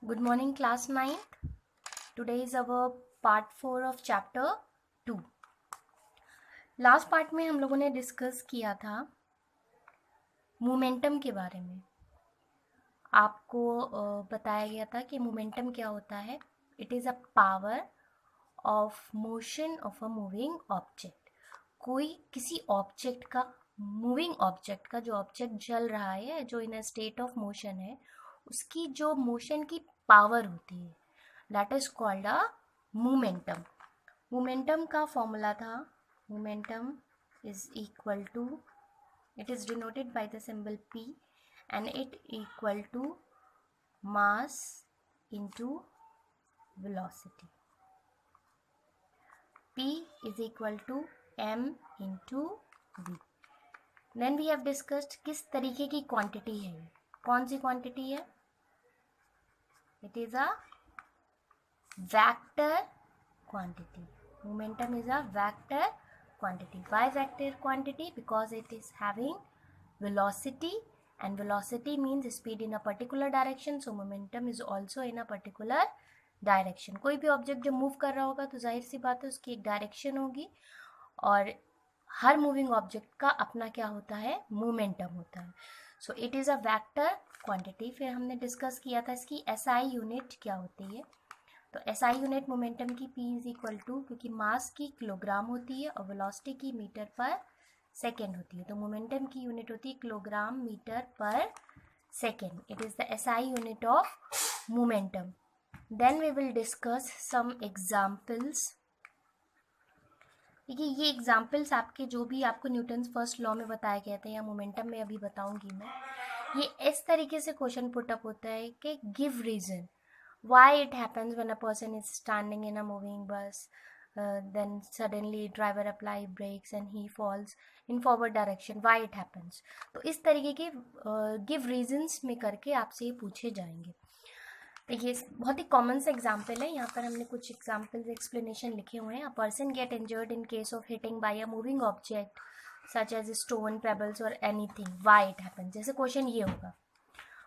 Good morning, class 9th. Today is our part 4 of chapter 2. Last part में हम लोगों ने डिस्कस किया था मोमेंटम के बारे में. आपको बताया गया था कि मोमेंटम क्या होता है. It is a power of motion of a moving object. कोई किसी ऑब्जेक्ट का, मूविंग ऑब्जेक्ट का, जो ऑब्जेक्ट चल रहा है, जो in a state of motion है, उसकी जो मोशन की पावर होती है, that is called a momentum. Momentum का फॉर्मूला था, momentum is equal to, it is denoted by the symbol P and it equal to mass into velocity. P is equal to m into v. Then we have discussed किस तरीके की quantity है, कौन सी quantity है. It is a vector quantity. Momentum is a vector quantity. Why vector quantity? Because it is having velocity, and velocity means speed in a particular direction, so momentum is also in a particular direction. कोई भी object जब move कर रहा होगा तो जाहिर सी बात है उसकी एक डायरेक्शन होगी, और हर मूविंग ऑब्जेक्ट का अपना क्या होता है, मोमेंटम होता है. So it is a vector quantity. फिर हमने डिस्कस किया था इसकी एसआई यूनिट क्या होती है. तो एसआई यूनिट मोमेंटम की पी इज इक्वल टू, क्योंकि मास की किलोग्राम होती है और वेलोसिटी की मीटर पर सेकेंड होती है, तो मोमेंटम की यूनिट होती है किलोग्राम मीटर पर second. It is the SI unit of momentum. Then we will discuss some examples. देखिए, ये एग्जाम्पल्स आपके जो भी आपको न्यूटन्स फर्स्ट लॉ में बताए गए थे या मोमेंटम में अभी बताऊंगी मैं, ये इस तरीके से क्वेश्चन पुट अप होता है कि give reason why it happens when a person is standing in a moving bus, then suddenly driver apply brakes and he falls in forward direction, why it happens. तो इस तरीके के give reasons में करके आपसे ये पूछे जाएंगे. देखिए, बहुत ही कॉमन सा एग्जाम्पल है. यहाँ पर हमने कुछ एग्जाम्पल्स एक्सप्लेनेशन लिखे हुए हैं. A person get injured in case of hitting by a moving object such as stone, pebbles और एनीथिंग, व्हाई इट हैपन. जैसे क्वेश्चन ये होगा,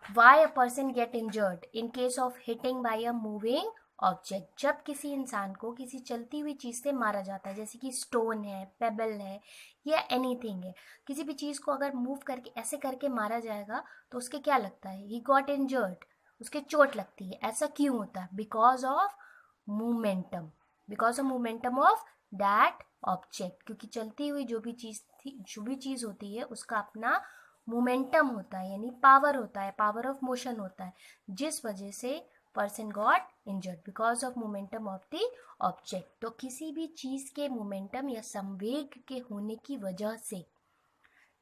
why a person get injured in case of hitting by a moving object. जब किसी इंसान को किसी चलती हुई चीज़ से मारा जाता है, जैसे कि स्टोन है, पेबल है या एनीथिंग है, किसी भी चीज़ को अगर मूव करके ऐसे करके मारा जाएगा तो उसके क्या लगता है, ही गॉट इंजर्ड, उसके चोट लगती है. ऐसा क्यों होता है? Because of momentum, because of momentum of that object. क्योंकि चलती हुई जो भी चीज़ थी, जो भी चीज़ होती है, उसका अपना मोमेंटम होता है, यानी पावर होता है, पावर ऑफ मोशन होता है, जिस वजह से person got injured because of momentum of the object. तो किसी भी चीज़ के मोमेंटम या संवेग के होने की वजह से,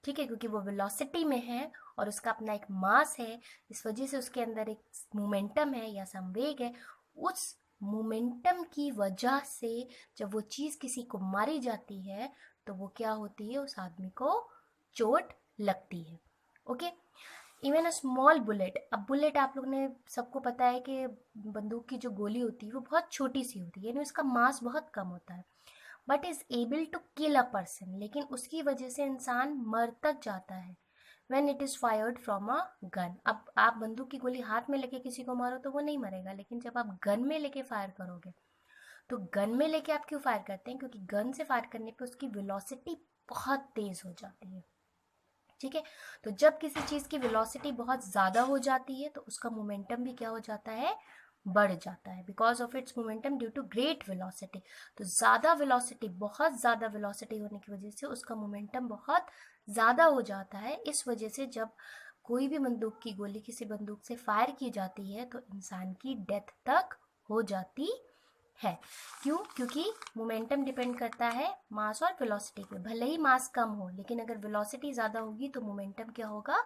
ठीक है, क्योंकि वो वेलोसिटी में है और उसका अपना एक मास है, इस वजह से उसके अंदर एक मोमेंटम है या संवेग है. उस मोमेंटम की वजह से जब वो चीज़ किसी को मारी जाती है तो वो क्या होती है, उस आदमी को चोट लगती है. Okay. Even a small bullet. अब बुलेट आप लोग ने सबको पता है कि बंदूक की जो गोली होती है वो बहुत छोटी सी होती है, यानी उसका मास बहुत कम होता है, but is able to kill a person. लेकिन उसकी वजह से इंसान मर तक जाता है when it is fired from a gun. अब आप बंदूक की गोली हाथ में लेके किसी को मारो तो वो नहीं मरेगा, लेकिन जब आप गन में लेके फायर करोगे, तो गन में लेके आप क्यों फायर करते हैं? क्योंकि गन से फायर करने पे उसकी वेलोसिटी बहुत तेज हो जाती है. ठीक है. तो जब किसी चीज़ की वेलोसिटी बहुत ज़्यादा हो जाती है तो उसका मोमेंटम भी क्या हो जाता है, बढ़ जाता है, because of its momentum due to great velocity. तो ज़्यादा वेलोसिटी, बहुत ज़्यादा वेलोसिटी होने की वजह से उसका मोमेंटम बहुत ज़्यादा हो जाता है. इस वजह से जब कोई भी बंदूक की गोली किसी बंदूक से फायर की जाती है तो इंसान की डेथ तक हो जाती है. क्यों? क्योंकि मोमेंटम डिपेंड करता है मास और वेलोसिटी पे. भले ही मास कम हो, लेकिन अगर वेलोसिटी ज़्यादा होगी तो मोमेंटम क्या होगा,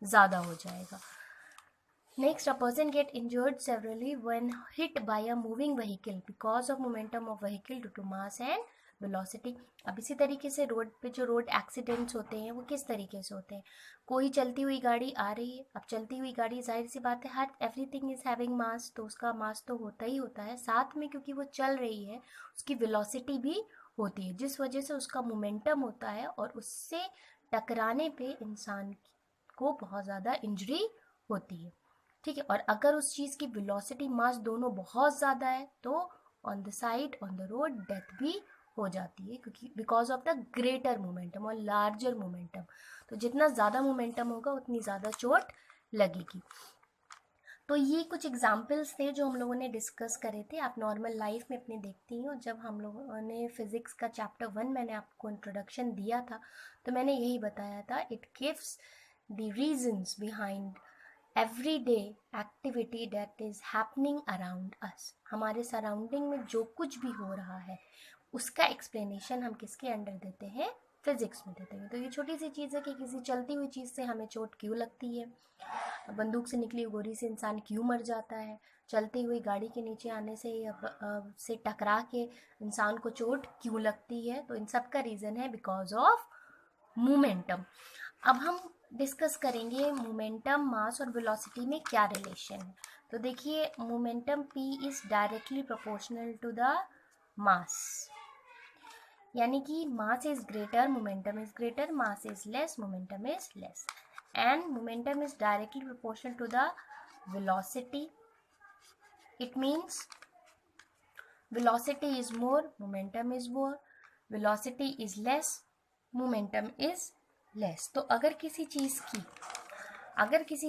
ज़्यादा हो जाएगा. Next, a person get injured severely when hit by a moving vehicle because of momentum of vehicle due to mass and velocity. अब इसी तरीके से रोड पे जो रोड एक्सीडेंट्स होते हैं वो किस तरीके से होते हैं. कोई चलती हुई गाड़ी आ रही है. अब चलती हुई गाड़ी, जाहिर सी बात है, her everything is having mass, तो उसका मास तो होता ही होता है. साथ में क्योंकि वो चल रही है उसकी वेलोसिटी भी होती है, जिस वजह से उसका मोमेंटम होता है और उससे टकराने पे इंसान को बहुत ज़्यादा इंजरी होती है. ठीक है। और अगर उस चीज़ की वेलोसिटी मास दोनों बहुत ज़्यादा है तो on the side on the road death भी हो जाती है, क्योंकि because of the greater momentum और लार्जर मोमेंटम। तो जितना ज़्यादा मोमेंटम होगा उतनी ज़्यादा चोट लगेगी। तो ये कुछ एग्जाम्पल्स थे जो हम लोगों ने डिस्कस करे थे। आप नॉर्मल लाइफ में अपने देखती हो, जब हम लोगों ने फिजिक्स का चैप्टर 1 मैंने आपको इंट्रोडक्शन दिया था तो मैंने यही बताया था, it gives the reasons behind everyday activity that is happening around us. हमारे सराउंडिंग में जो कुछ भी हो रहा है उसका एक्सप्लेनेशन हम किसके अंडर देते हैं, फिजिक्स में देते हैं। तो ये छोटी सी चीज़ है कि किसी चलती हुई चीज़ से हमें चोट क्यों लगती है, बंदूक से निकली गोली से इंसान क्यों मर जाता है, चलती हुई गाड़ी के नीचे आने से टकरा के इंसान को चोट क्यों लगती है। तो इन सब का रीज़न है बिकॉज ऑफ मोमेंटम। अब हम डिस्कस करेंगे मोमेंटम, मास और वेलोसिटी में क्या रिलेशन है। तो देखिए, momentum p is directly proportional to the mass, यानी कि mass is greater, momentum is greater, mass is less, momentum is less, and momentum is directly proportional to the velocity. It means velocity is more, momentum is more, velocity is less, momentum is less. तो अगर किसी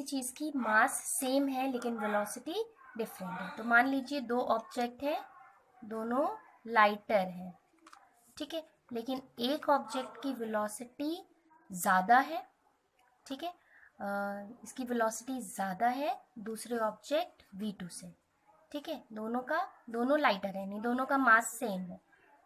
चीज़ की mass same है लेकिन velocity different है, तो मान लीजिए दो ऑब्जेक्ट है, दोनों लाइटर है, ठीक है, लेकिन एक ऑब्जेक्ट की वेलोसिटी ज़्यादा है, ठीक है, इसकी वेलोसिटी ज़्यादा है दूसरे ऑब्जेक्ट v2 से, ठीक है, दोनों लाइटर है, नहीं दोनों का मास सेम है,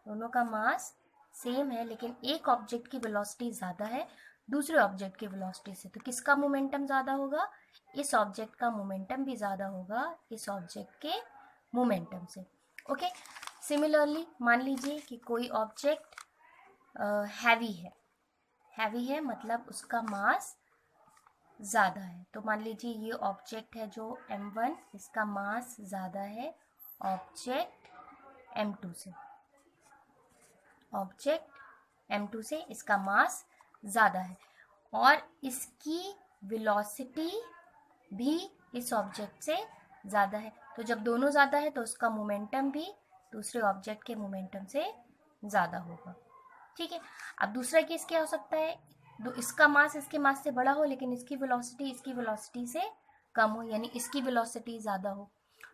दोनों का मास सेम है, लेकिन एक ऑब्जेक्ट की वेलोसिटी ज़्यादा है दूसरे ऑब्जेक्ट की वेलोसिटी से, तो किसका मोमेंटम ज़्यादा होगा, इस ऑब्जेक्ट का मोमेंटम भी ज़्यादा होगा इस ऑब्जेक्ट के मोमेंटम से। ओके, सिमिलरली मान लीजिए कि कोई ऑब्जेक्ट हैवी है मतलब उसका मास ज़्यादा है। तो मान लीजिए ये ऑब्जेक्ट है जो m1, इसका मास ज़्यादा है ऑब्जेक्ट m2 से, इसका मास ज़्यादा है और इसकी वेलोसिटी भी इस ऑब्जेक्ट से ज़्यादा है। तो जब दोनों ज़्यादा है तो उसका मोमेंटम भी दूसरे ऑब्जेक्ट के मोमेंटम से ज़्यादा होगा, ठीक है। अब दूसरा केस क्या हो सकता है, इसका मास इसके मास से बड़ा हो लेकिन इसकी वेलोसिटी से कम हो, यानी इसकी वेलोसिटी ज़्यादा हो,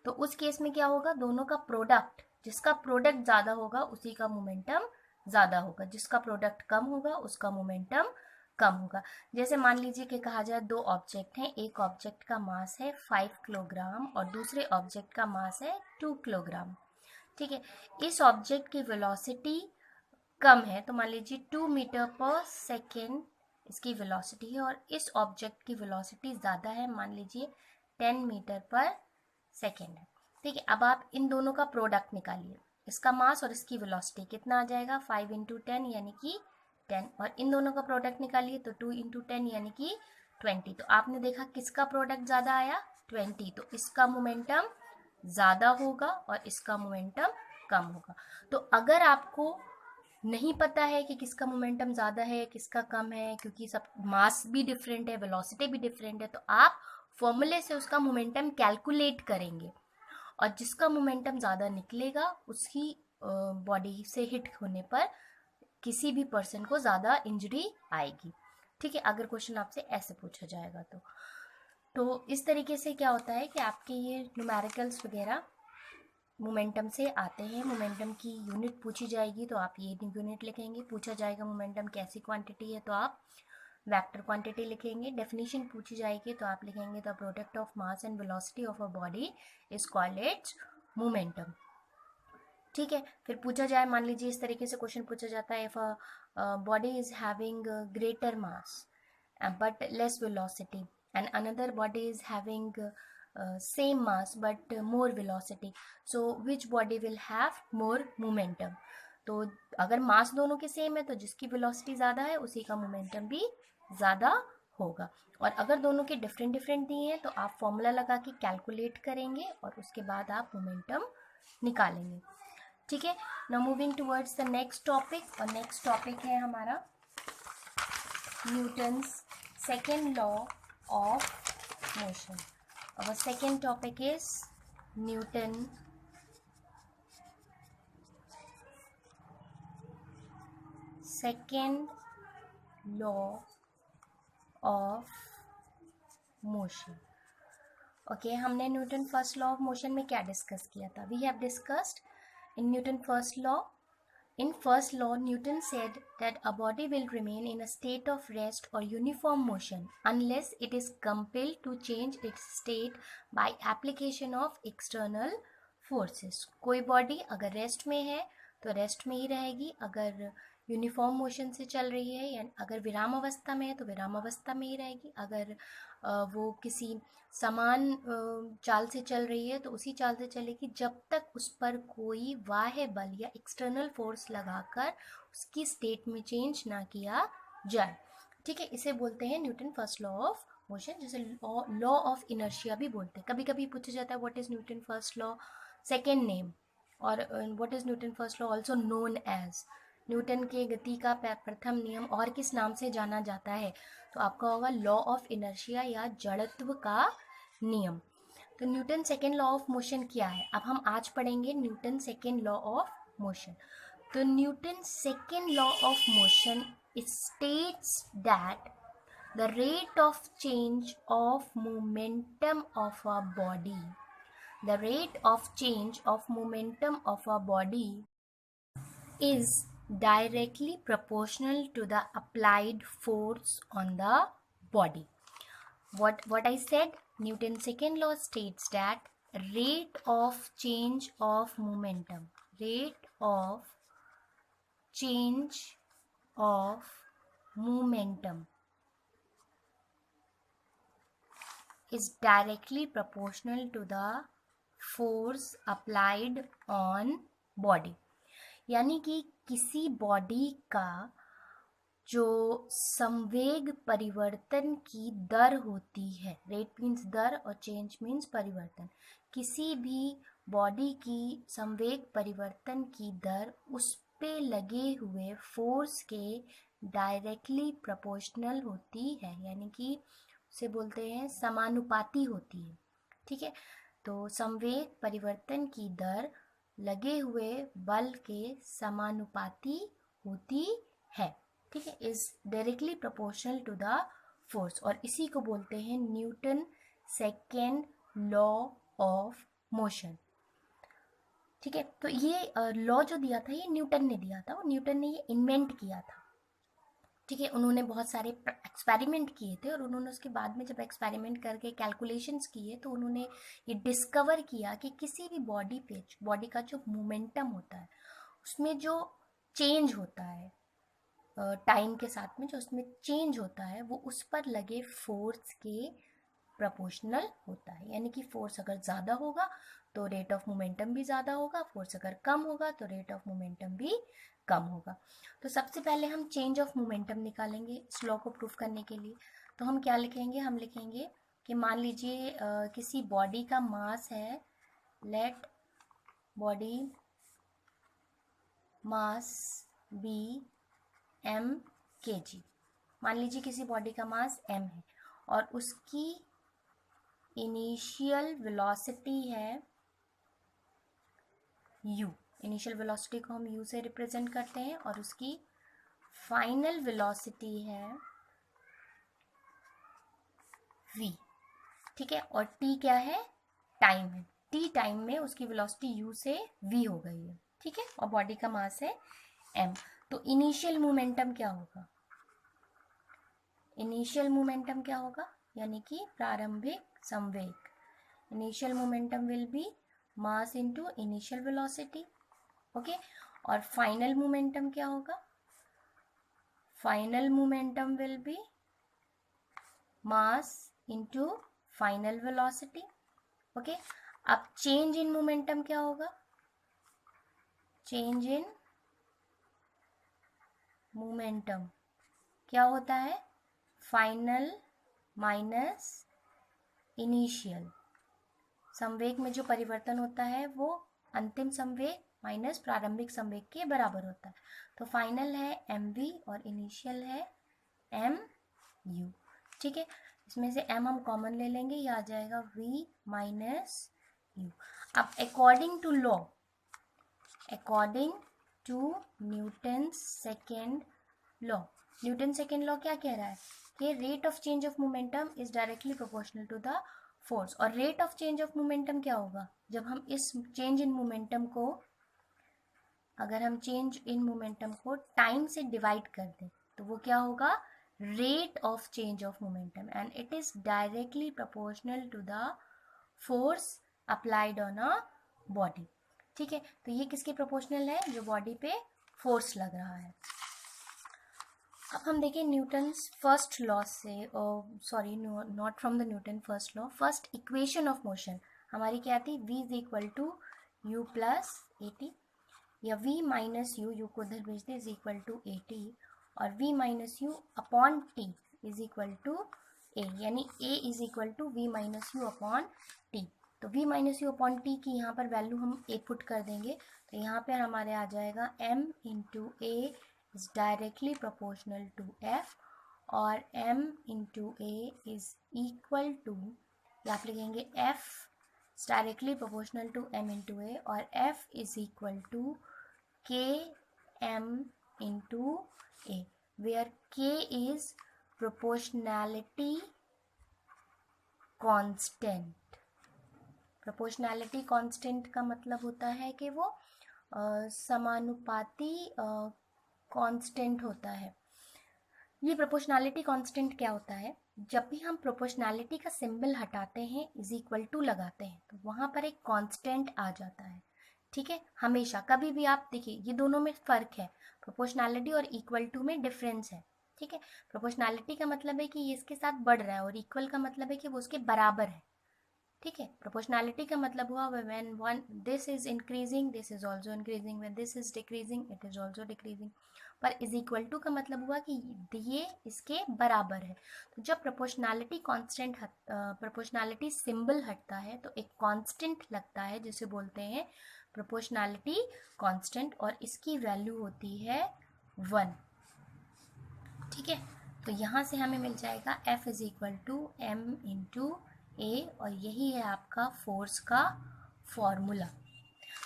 तो उस केस में क्या होगा, दोनों का प्रोडक्ट, जिसका प्रोडक्ट ज़्यादा होगा उसी का मोमेंटम ज़्यादा होगा, जिसका प्रोडक्ट कम होगा उसका मोमेंटम कम होगा। जैसे मान लीजिए कि कहा जाए दो ऑब्जेक्ट हैं, एक ऑब्जेक्ट का मास है 5 किलोग्राम और दूसरे ऑब्जेक्ट का मास है 2 किलोग्राम, ठीक है। इस ऑब्जेक्ट की वेलोसिटी कम है, तो मान लीजिए 2 मीटर पर सेकेंड इसकी वेलोसिटी है और इस ऑब्जेक्ट की वेलोसिटी ज़्यादा है, मान लीजिए 10 मीटर पर सेकेंड है, ठीक है। अब आप इन दोनों का प्रोडक्ट निकालिए, इसका मास और इसकी वेलोसिटी कितना आ जाएगा, 5 इंटू 10 यानी कि 10, और इन दोनों का प्रोडक्ट निकालिए तो 2 इंटू 10 यानी कि 20। तो आपने देखा किसका प्रोडक्ट ज़्यादा आया, 20, तो इसका मोमेंटम ज़्यादा होगा और इसका मोमेंटम कम होगा। तो अगर आपको नहीं पता है कि किसका मोमेंटम ज़्यादा है किसका कम है, क्योंकि सब मास भी डिफरेंट है, वेलोसिटी भी डिफरेंट है, तो आप फॉर्मूले से उसका मोमेंटम कैलकुलेट करेंगे और जिसका मोमेंटम ज़्यादा निकलेगा उसकी बॉडी से हिट होने पर किसी भी पर्सन को ज़्यादा इंजरी आएगी, ठीक है, अगर क्वेश्चन आपसे ऐसे पूछा जाएगा तो इस तरीके से क्या होता है कि आपके ये न्यूमेरिकल्स वगैरह मोमेंटम से आते हैं। मोमेंटम की यूनिट पूछी जाएगी तो आप ये यूनिट लिखेंगे, पूछा जाएगा मोमेंटम कैसी क्वांटिटी है तो आप वेक्टर क्वांटिटी लिखेंगे, डेफिनेशन पूछी जाएगी तो आप लिखेंगे the product of mass and velocity of a body is called its momentum, ठीक है। फिर पूछा जाए, मान लीजिए इस तरीके से क्वेश्चन पूछा जाता है, if a body is having greater mass but less velocity and another body is having same mass but more velocity, so which body will have more momentum। तो अगर मास दोनों के सेम है तो जिसकी वेलोसिटी ज़्यादा है उसी का मोमेंटम भी ज़्यादा होगा, और अगर दोनों के डिफरेंट दिए हैं तो आप फॉर्मूला लगा के कैलकुलेट करेंगे और उसके बाद आप मोमेंटम निकालेंगे, ठीक है। Now moving towards the next topic, और नेक्स्ट टॉपिक है हमारा Newton's second law of motion. Our second topic is Newton second law of motion. Okay हमने Newton first law of motion में क्या डिस्कस किया था? We have discussed in Newton first law. In first law, Newton said that a body will remain in a state of rest or uniform motion unless it is compelled to change its state by application of external forces. कोई body अगर rest में है तो rest में ही रहेगी, अगर uniform motion से चल रही है या अगर विराम अवस्था में है तो विराम अवस्था में ही रहेगी, अगर वो किसी समान चाल से चल रही है तो उसी चाल से चलेगी जब तक उस पर कोई बाह्य बल या एक्सटर्नल फोर्स लगाकर उसकी स्टेट में चेंज ना किया जाए. ठीक है, इसे बोलते हैं Newton first law of motion, जिसे लॉ ऑफ इनर्शिया भी बोलते हैं. कभी कभी पूछा जाता है what is Newton first law second name, और what is Newton first law also known as. Newton के गति का प्रथम नियम और किस नाम से जाना जाता है? तो आपका होगा लॉ ऑफ इनर्शिया या जड़त्व का नियम. तो Newton second law of motion क्या है? अब हम आज पढ़ेंगे Newton second law of motion. तो Newton second law of motion states that the rate of change of momentum of a body, the rate of change of momentum of a body is directly proportional to the applied force on the body. What I said, Newton's second law states that rate of change of momentum, rate of change of momentum is directly proportional to the force applied on body. यानी कि किसी body का जो संवेग परिवर्तन की दर होती है, रेट मीन्स दर और चेंज मीन्स परिवर्तन, किसी भी बॉडी की संवेग परिवर्तन की दर उस पे लगे हुए फोर्स के डायरेक्टली प्रोपोर्शनल होती है, यानी कि उसे बोलते हैं समानुपाती होती है. ठीक है, तो संवेग परिवर्तन की दर लगे हुए बल के समानुपाती होती है. ठीक है, is directly proportional to the force, और इसी को बोलते हैं Newton second law of motion. ठीक है, तो ये लॉ जो दिया था ये न्यूटन ने दिया था, और न्यूटन ने ये इन्वेंट किया था. ठीक है, उन्होंने बहुत सारे एक्सपेरिमेंट किए थे और उन्होंने उसके बाद में जब एक्सपेरिमेंट करके कैलकुलेशंस किए तो उन्होंने ये डिस्कवर किया कि किसी भी बॉडी पे बॉडी का जो मोमेंटम होता है उसमें जो चेंज होता है टाइम के साथ में, जो उसमें चेंज होता है वो उस पर लगे फोर्स के प्रोपोर्शनल होता है. यानी कि फोर्स अगर ज़्यादा होगा तो रेट ऑफ मोमेंटम भी ज़्यादा होगा, फोर्स अगर कम होगा तो रेट ऑफ मोमेंटम भी कम होगा. तो सबसे पहले हम चेंज ऑफ मोमेंटम निकालेंगे इस लॉ को प्रूफ करने के लिए. तो हम क्या लिखेंगे? हम लिखेंगे कि मान लीजिए किसी बॉडी का मास है, let body mass be m kg. मान लीजिए किसी बॉडी का मास m है और उसकी इनिशियल वेलोसिटी है u. इनिशियल वेलोसिटी को हम u से रिप्रेजेंट करते हैं और उसकी फाइनल वेलोसिटी है v. ठीक है, और t क्या है? टाइम है. t टाइम में उसकी वेलोसिटी u से v हो गई है. ठीक है, और बॉडी का मास है m. तो इनिशियल मोमेंटम क्या होगा? इनिशियल मोमेंटम क्या होगा? यानी कि प्रारंभिक संवेग. Initial momentum will be mass into initial velocity. Okay, और फाइनल मोमेंटम क्या होगा? Final momentum will be mass into final velocity. Okay, अब चेंज इन मोमेंटम क्या होगा? चेंज इन मोमेंटम क्या होता है? Final minus initial. संवेग में जो परिवर्तन होता है वो अंतिम संवेग माइनस प्रारंभिक संवेग के बराबर होता है. तो फाइनल है mv और इनिशियल है mu. ठीक है, इसमें से m हम कॉमन ले लेंगे, ये आ जाएगा v माइनस u। अब according to law, according to Newton second law, Newton second law क्या कह रहा है कि rate of change of momentum is directly proportional to the force. और rate of change of momentum क्या होगा, जब हम इस चेंज इन मोमेंटम को, अगर हम चेंज इन मोमेंटम को टाइम से डिवाइड कर दें तो वो क्या होगा, rate of change of momentum, and it is directly proportional to the force applied on a body. ठीक है, तो ये किसके प्रोपोर्शनल है, जो बॉडी पे फोर्स लग रहा है। अब हम देखें न्यूटन्स फर्स्ट लॉ से, sorry not from the Newton first law, first equation of motion हमारी क्या थी, v is equal to u plus a t, या v माइनस यू, यू को उधर भेज दे, is equal to a t, और v minus u upon t is equal to a, यानी a is equal to v minus u upon t. तो v minus u upon T की यहाँ पर वैल्यू हम a पुट कर देंगे, तो यहाँ पर हमारे आ जाएगा m into a is directly proportional to f, और m into a is equal to, आप लिखेंगे f is directly proportional to m into a, और f is equal to k m into a, where k is proportionality constant। proportionality constant का मतलब होता है कि वो समानुपाती कांस्टेंट होता है। ये प्रोपोर्शनैलिटी कांस्टेंट क्या होता है, जब भी हम प्रोपोर्शनैलिटी का सिंबल हटाते हैं, इज इक्वल टू लगाते हैं, तो वहाँ पर एक कांस्टेंट आ जाता है। ठीक है, हमेशा कभी भी आप देखिए, ये दोनों में फ़र्क है, प्रोपोर्शनैलिटी और इक्वल टू में डिफरेंस है। ठीक है, प्रोपोर्शनैलिटी का मतलब है कि ये इसके साथ बढ़ रहा है, और इक्वल का मतलब है कि वो उसके बराबर है। ठीक है, प्रोपोर्शनैलिटी का मतलब हुआ when one this is increasing this is also increasing, when this is decreasing it is also decreasing. पर इज इक्वल टू का मतलब हुआ कि ये इसके बराबर है। तो जब प्रोपोर्शनैलिटी कांस्टेंट प्रोपोर्शनैलिटी सिंबल हटता है तो एक कांस्टेंट लगता है जिसे बोलते हैं प्रोपोर्शनैलिटी कांस्टेंट, और इसकी वैल्यू होती है 1। ठीक है, तो यहाँ से हमें मिल जाएगा F is equal to m into a, और यही है आपका फोर्स का फॉर्मूला।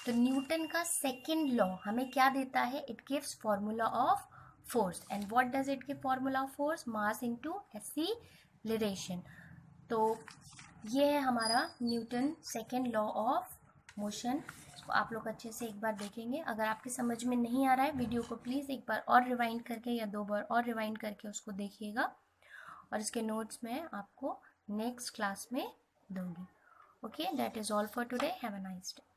तो न्यूटन का सेकेंड लॉ हमें क्या देता है, it gives formula of force, and what does it give, formula of force mass into acceleration. तो ये है हमारा Newton second law of motion. इसको आप लोग अच्छे से एक बार देखेंगे, अगर आपकी समझ में नहीं आ रहा है वीडियो को प्लीज़ एक बार और रिवाइंड करके या 2 बार और रिवाइंड करके उसको देखिएगा, और इसके नोट्स मैं आपको नेक्स्ट क्लास में दूंगी। Okay, that is all for today, have a nice day.